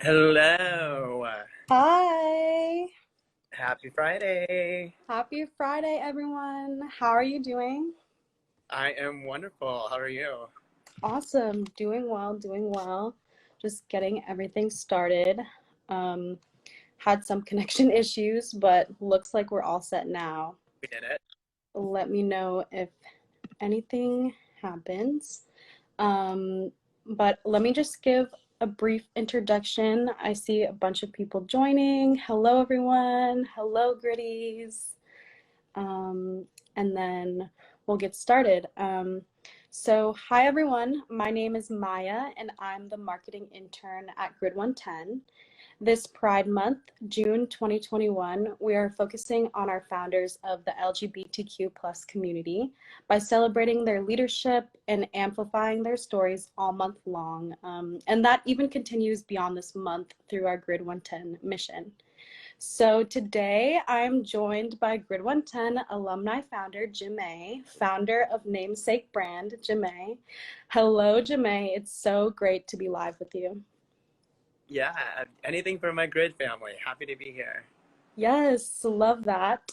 Hello. Hi. Happy Friday. Happy Friday, everyone. How are you doing? I am wonderful. How are you? Awesome. Doing well, doing well. Just getting everything started. Um, had some connection issues, but looks like we're all set now. We did it. Let me know if anything happens. Um, but let me just give a brief introduction. I see a bunch of people joining. Hello, everyone. Hello, Gritties. um, and then we'll get started. So hi everyone, my name is Maya and I'm the marketing intern at Grid110. This Pride Month, June 2021, we are focusing on our founders of the LGBTQ plus community by celebrating their leadership and amplifying their stories all month long. And that even continues beyond this month through our Grid110 mission. So today I'm joined by Grid110 alumni founder Jimaye, founder of Namesake brand Jimaye. Hello, Jimaye. It's so great to be live with you. Yeah, anything for my grid family. Happy to be here. Yes, love that.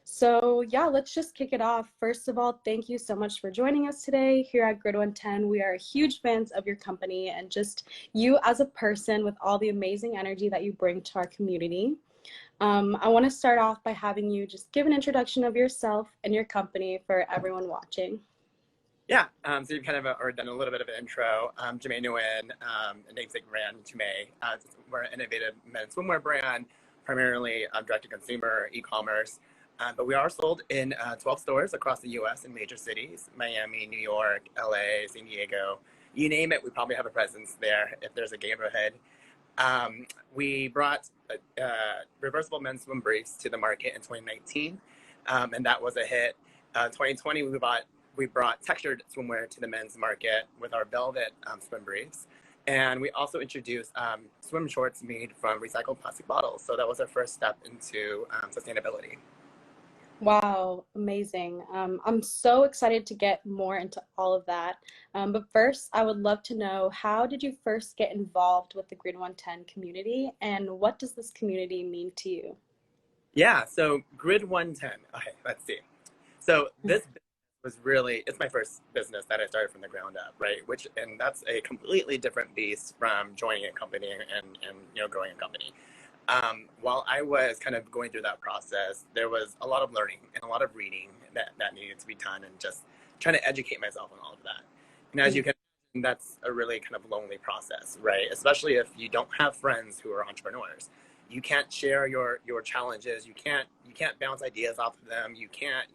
So yeah, let's just kick it off. First of all, thank you so much for joining us today here at Grid110. We are huge fans of your company and just you as a person with all the amazing energy that you bring to our community. I want to start off by having you just give an introduction of yourself and your company for everyone watching. Yeah, so you've kind of already done a little bit of an intro. Jimaye Nguyen, a namesake brand, Jimaye. We're an innovative men's swimwear brand, primarily direct-to-consumer e-commerce. But we are sold in 12 stores across the U.S. in major cities, Miami, New York, L.A., San Diego. You name it, we probably have a presence there if there's a neighborhood. We brought reversible men's swim briefs to the market in 2019, and that was a hit. 2020, we brought textured swimwear to the men's market with our velvet swim briefs. And we also introduced swim shorts made from recycled plastic bottles. So that was our first step into sustainability. Wow, amazing. I'm so excited to get more into all of that. But first, I would love to know, how did you first get involved with the Grid110 community, and what does this community mean to you? Yeah, so Grid110. Okay, let's see. So this was really, it's my first business that I started from the ground up, right? And that's a completely different beast from joining a company and growing a company. While I was kind of going through that process, there was a lot of learning and a lot of reading that needed to be done, and just trying to educate myself on all of that. And as you can, that's a really kind of lonely process, right? Especially if you don't have friends who are entrepreneurs. You can't share your challenges. You can't bounce ideas off of them. You can't,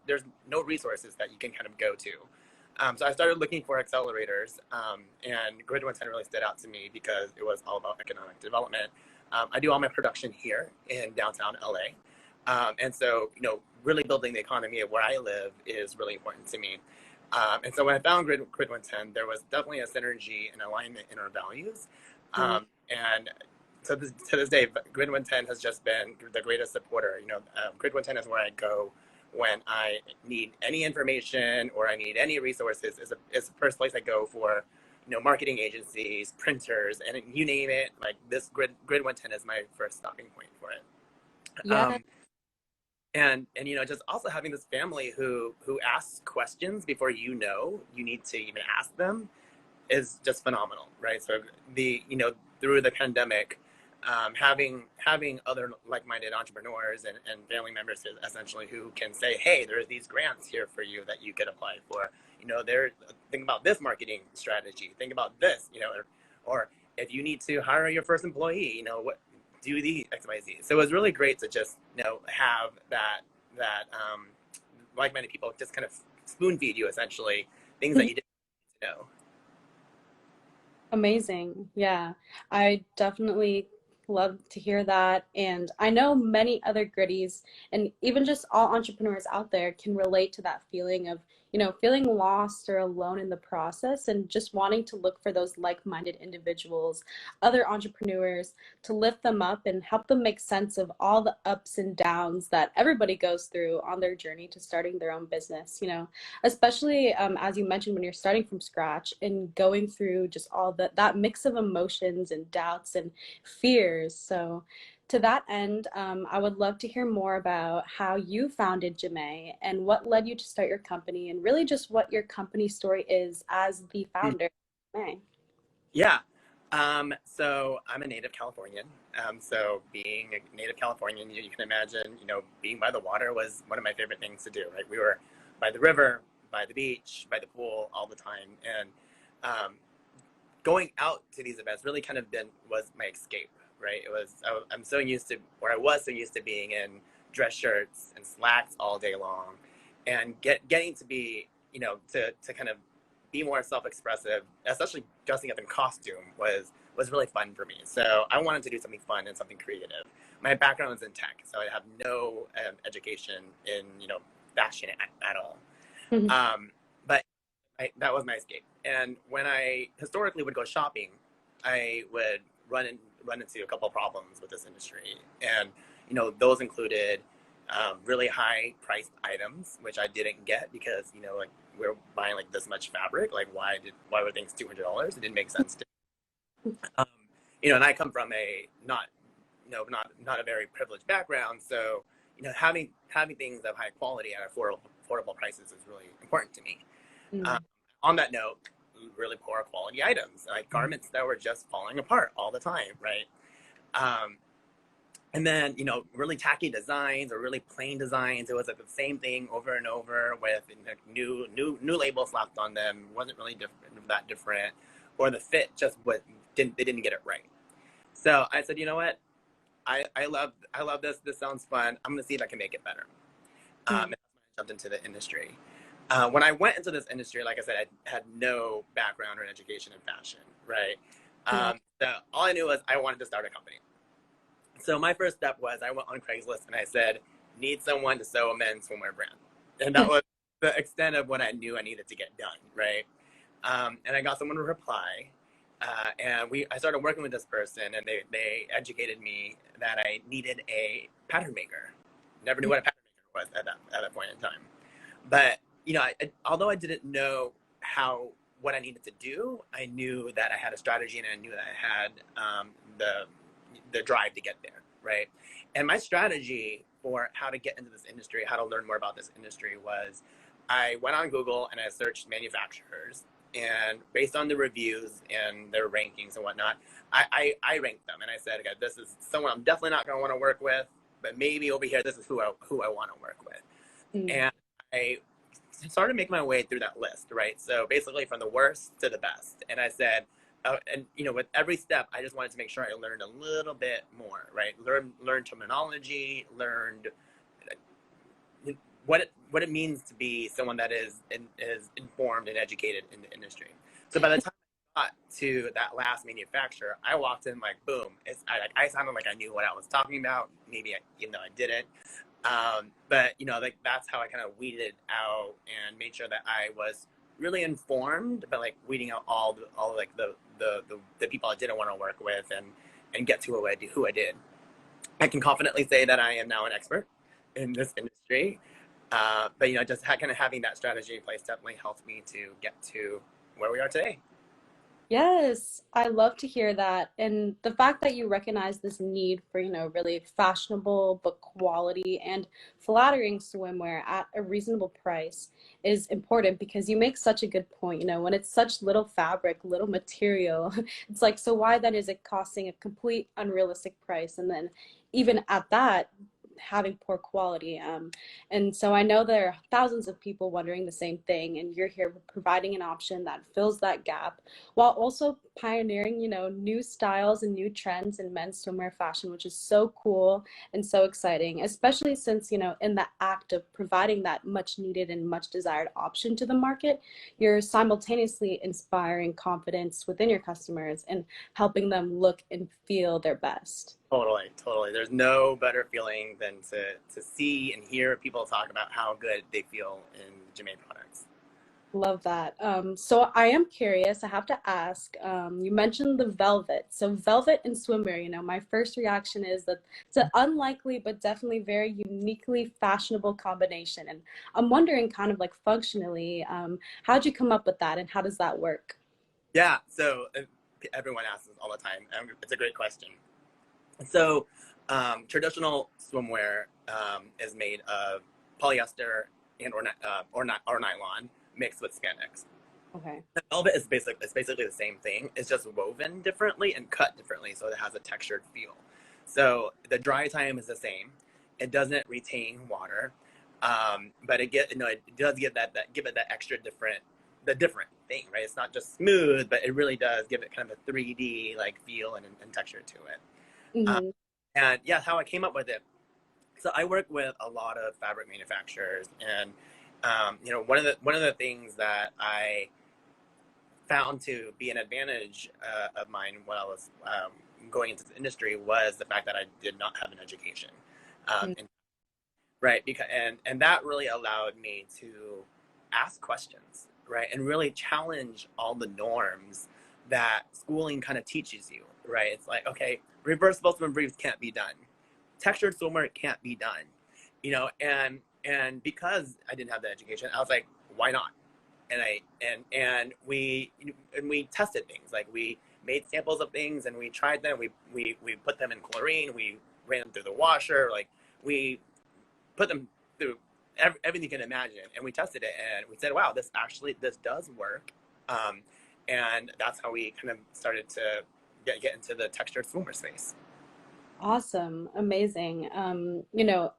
there's no resources that you can kind of go to. So I started looking for accelerators, and Grid110 really stood out to me because it was all about economic development. I do all my production here in downtown LA. And so, really building the economy of where I live is really important to me. And so when I found Grid110, there was definitely a synergy and alignment in our values. And to this day, Grid110 has just been the greatest supporter. Grid110 is where I go when I need any information or I need any resources. It's the first place I go for, marketing agencies, printers, and you name it. Like this Grid110 is my first stopping point for it. Yeah. And just also having this family who asks questions before you need to even ask them is just phenomenal, right? So through the pandemic, having other like-minded entrepreneurs and family members essentially who can say, hey, there's these grants here for you that you could apply for. Think about this marketing strategy. Think about this, or if you need to hire your first employee, do the X, Y, Z. So it was really great to just, have that like-minded people just kind of spoon feed you essentially things that you didn't know. Amazing. Yeah, I definitely love to hear that. And I know many other gritties and even just all entrepreneurs out there can relate to that feeling of, feeling lost or alone in the process and just wanting to look for those like-minded individuals, other entrepreneurs, to lift them up and help them make sense of all the ups and downs that everybody goes through on their journey to starting their own business, especially as you mentioned, when you're starting from scratch and going through just all that mix of emotions and doubts and fears. So to that end, I would love to hear more about how you founded Jimaye and what led you to start your company, and really just what your company story is as the founder of Jimaye. Yeah. So I'm a native Californian. So being a native Californian, you can imagine, being by the water was one of my favorite things to do, right? We were by the river, by the beach, by the pool all the time. And going out to these events really kind of was my escape, right? I'm so used to, or I was so used to being in dress shirts and slacks all day long, and getting to be, to kind of be more self-expressive, especially dressing up in costume was really fun for me. So I wanted to do something fun and something creative. My background is in tech, so I have no education in, fashion at all. But that was my escape. And when I historically would go shopping, I would run into a couple of problems with this industry. And, those included really high priced items, which I didn't get because, like, we're buying like this much fabric. Like, why were things $200? It didn't make sense to me. And I come from a not a very privileged background. So, having things of high quality at affordable prices is really important to me. On that note, really poor quality items, like garments that were just falling apart all the time, right? And then, really tacky designs or really plain designs. It was like the same thing over and over with new labels slapped on them. It wasn't really that different, or the fit just they didn't get it right. So I said, you know what? I love this. This sounds fun. I'm gonna see if I can make it better. And that's when I jumped into the industry. When I went into this industry, like I said, I had no background or education in fashion, right? So all I knew was I wanted to start a company. So my first step was I went on Craigslist and I said, need someone to sew a men's swimwear brand. And that was the extent of what I knew I needed to get done, right? And I got someone to reply. And I started working with this person, and they educated me that I needed a pattern maker. Never knew what a pattern maker was at that point in time. But, although I didn't know what I needed to do, I knew that I had a strategy, and I knew that I had the drive to get there, right? And my strategy for how to get into this industry, how to learn more about this industry, was I went on Google and I searched manufacturers, and based on the reviews and their rankings and whatnot, I ranked them, and I said, okay, this is someone I'm definitely not going to want to work with, but maybe over here, this is who I want to work with. And I started making my way through that list, right? So basically from the worst to the best. And I said, and with every step, I just wanted to make sure I learned a little bit more, right? Learned terminology, learned what it means to be someone that is informed and educated in the industry. So by the time I got to that last manufacturer, I walked in like, boom! I sounded like I knew what I was talking about. Maybe even though I didn't. But like that's how I kind of weeded out and made sure that I was really informed, but like weeding out all like the people I didn't want to work with, and get to who I did. I can confidently say that I am now an expert in this industry. But just kind of having that strategy in place definitely helped me to get to where we are today. Yes, I love to hear that. And the fact that you recognize this need for, really fashionable but quality and flattering swimwear at a reasonable price is important, because you make such a good point. When it's such little fabric, little material, it's like, so why then is it costing a complete unrealistic price? And then even at that, having poor quality. And so I know there are thousands of people wondering the same thing, and you're here providing an option that fills that gap while also pioneering, new styles and new trends in men's swimwear fashion, which is so cool and so exciting, especially since, in the act of providing that much needed and much desired option to the market, you're simultaneously inspiring confidence within your customers and helping them look and feel their best. Totally. There's no better feeling than to see and hear people talk about how good they feel in Jimaye products. Love that. So I am curious, I have to ask, you mentioned the velvet. So velvet and swimwear, my first reaction is that it's an unlikely but definitely very uniquely fashionable combination. And I'm wondering kind of like functionally, how'd you come up with that and how does that work? Yeah, so everyone asks this all the time. It's a great question. So, traditional swimwear is made of polyester and or nylon mixed with spandex. Okay. Velvet is basically the same thing. It's just woven differently and cut differently, so it has a textured feel. So the dry time is the same. It doesn't retain water, but it does give give it that extra different thing, right? It's not just smooth, but it really does give it kind of a 3D like feel and texture to it. Um, Hmm. and yeah, how I came up with it. So I work with a lot of fabric manufacturers, and one of the things that I found to be an advantage of mine when I was going into the industry was the fact that I did not have an education, and, right? And that really allowed me to ask questions, right, and really challenge all the norms that schooling kind of teaches you, right? It's like, okay, reversible swim briefs can't be done, textured swimwear can't be done, and because I didn't have the education, I was like, why not? And we tested things, like we made samples of things and we tried them. We put them in chlorine. We ran them through the washer. Like we put them through everything you can imagine, and we tested it and we said, wow, this does work. Um, and that's how we kind of started to get into the textured swimmer space. Awesome, amazing.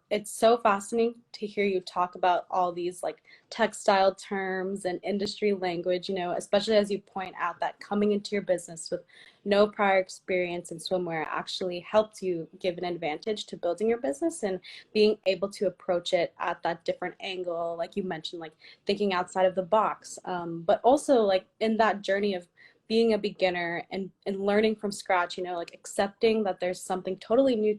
It's so fascinating to hear you talk about all these like textile terms and industry language, especially as you point out that coming into your business with no prior experience in swimwear actually helped you give an advantage to building your business and being able to approach it at that different angle, like you mentioned, like thinking outside of the box. But also like in that journey of being a beginner and learning from scratch, like accepting that there's something totally new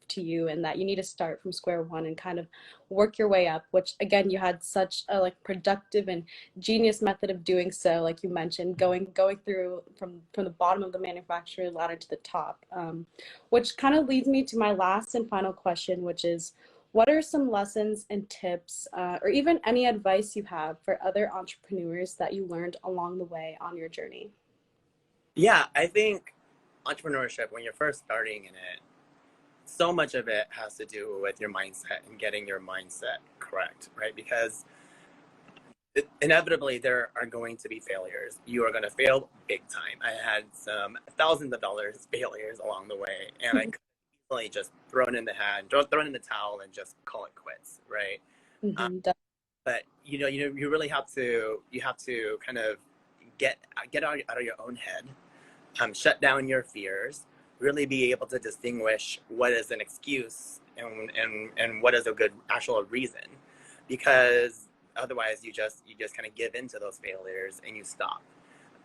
to you and that you need to start from square one and kind of work your way up, which again, you had such a like productive and genius method of doing so, like you mentioned, going through from the bottom of the manufacturer ladder to the top, which kind of leads me to my last and final question, which is, what are some lessons and tips, or even any advice you have for other entrepreneurs that you learned along the way on your journey? Yeah, I think entrepreneurship, when you're first starting in it, so much of it has to do with your mindset and getting your mindset correct, right? Because inevitably there are going to be failures. You are going to fail big time. I had some thousands of dollars failures along the way, and I could easily just thrown in the towel and just call it quits, right? Um, Mhm. but you really have to kind of get out of your own head, shut down your fears, really be able to distinguish what is an excuse and what is a good actual reason, because otherwise you just kind of give into those failures and you stop.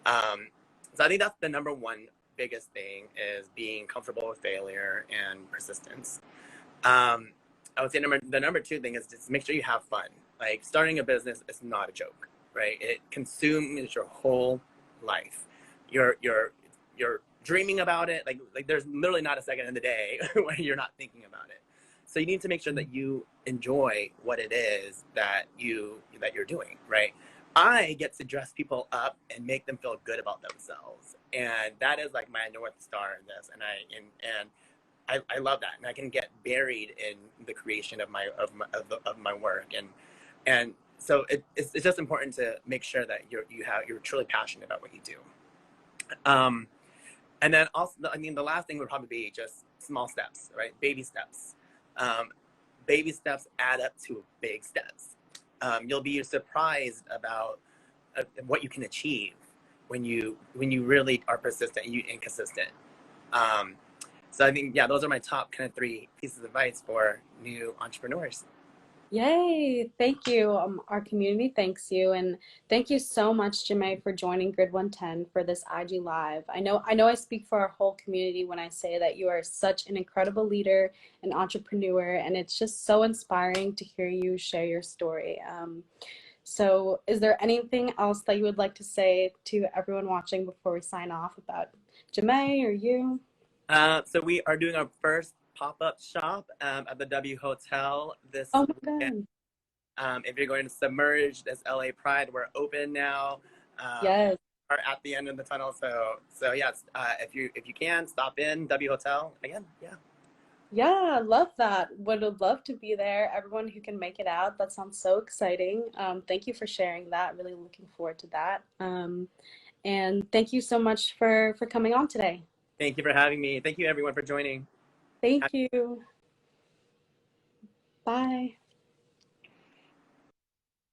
Um, so I think that's the number one biggest thing, is being comfortable with failure and persistence. Um, I would say the number two thing is just make sure you have fun. Like, starting a business is not a joke, right? It consumes your whole life. You're dreaming about it. Like there's literally not a second in the day where you're not thinking about it. So you need to make sure that you enjoy what it is that you're doing, right? I get to dress people up and make them feel good about themselves, and that is like my North Star in this. And I love that, and I can get buried in the creation of my work, and so it's just important to make sure that you're truly passionate about what you do. Um, and then also, I mean, the last thing would probably be just small steps, right? Baby steps. Um, Baby steps add up to big steps. You'll be surprised about what you can achieve when you really are persistent and consistent. Um, so I think, yeah, those are my top kind of three pieces of advice for new entrepreneurs. Yay! Thank you. Our community thanks you, and thank you so much, Jimaye, for joining Grid110 for this IG Live. I know I speak for our whole community when I say that you are such an incredible leader and entrepreneur, and it's just so inspiring to hear you share your story. So is there anything else that you would like to say to everyone watching before we sign off about Jimaye or you? So we are doing our first pop-up shop at the W Hotel this Oh my weekend. God. If you're going to Submerge, this LA Pride, we're open now. Yes. Are at the end of the tunnel. So yes, if you can stop in W Hotel again. Yeah. Yeah, love that. Would love to be there. Everyone who can make it out. That sounds so exciting. Thank you for sharing that. Really looking forward to that. And thank you so much for coming on today. Thank you for having me. Thank you everyone for joining. Thank you. Bye.